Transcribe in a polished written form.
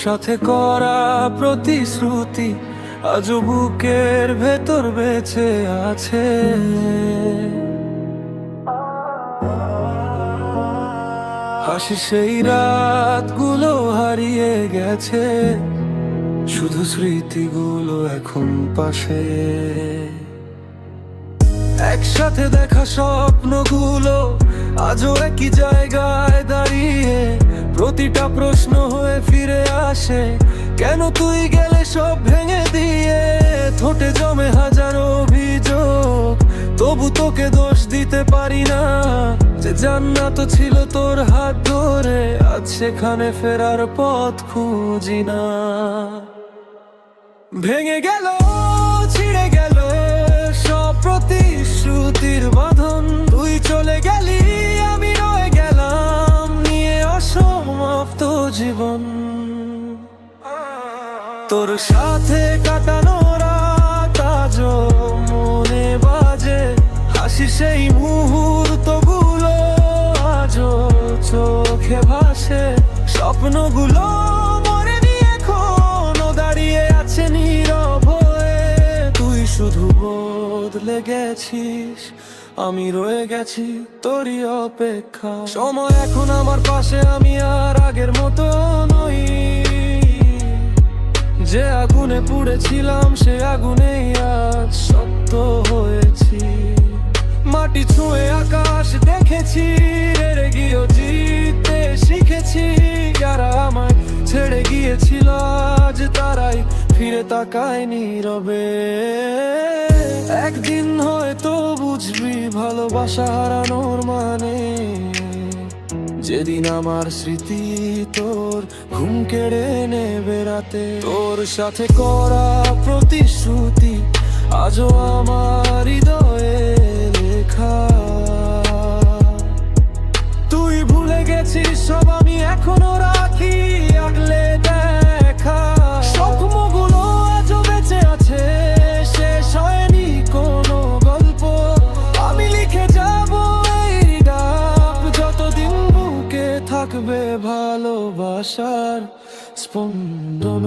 সাথে করা প্রতিশ্রুতি আজও বুকের ভেতর বেঁচে আছে। হাসি সেই রাতগুলো হারিয়ে গেছে, শুধু স্মৃতিগুলো এখন পাশে। একসাথে দেখা স্বপ্নগুলো আজও একই জায়গায় দাঁড়িয়ে, প্রতিটা প্রশ্ন হয়ে ফিরে আসে, কেন তুই গেলে সব ভেঙে দিয়ে। ঠোঁটে জমে হাজারো অভিযোগ, তবু তোকে দোষ দিতে পারি না। যে জান্নাত ছিল তোর হাত ধরে, আজ সেখানে ফেরার পথ খুঁজি না। ভেঙে গেল, ছিঁড়ে গেল সব প্রতিশ্রুতির বাঁধন। তুই চলে গেলি, আমি রয়ে গেলাম নিয়ে অসমাপ্ত জীবন। তোর সাথে কাটানো রাত আজও মনে বাজে, হাসি সেই মুহূর্তগুলো আজও চোখে ভাসে। স্বপ্নগুলো মরেনি, এখনো দাঁড়িয়ে আছে নীরব হয়ে। তুই শুধু বদলে গেছিস, আমি রয়ে গেছি তোরই অপেক্ষা। সময় এখন আমার পাশে, আমি আর আগের মতো নই। যে আগুনে পুড়েছিলাম, সে আগুনেই আজ সত্য হয়েছি। মাটি ছুঁয়ে আকাশ দেখেছি, রেড়ে গিয়েও জিততে শিখেছি। যারা আমায় ছেড়ে গিয়েছিল আজ তারাই ফিরে তাকায় নীরবে। একদিন হয়তো বুঝবি ভালোবাসা হারানোর মানে, যেদিন আমার স্মৃতি তোর ঘুম কেড়ে নেবে রাতে। তোর সাথে করা প্রতিশ্রুতি আজও আমার হৃদয়ে লেখা। তুই ভুলে গেছিস সব, আমি এখনো রাখি আগলে দেখা। স্বপ্নগুলো আজও বেঁচে আছে, শেষ হয়নি কোনো গল্প। আমি লিখে যাব এই ডাক, যতদিন বুকে থাকবে ভালোবাসার স্পন্দন।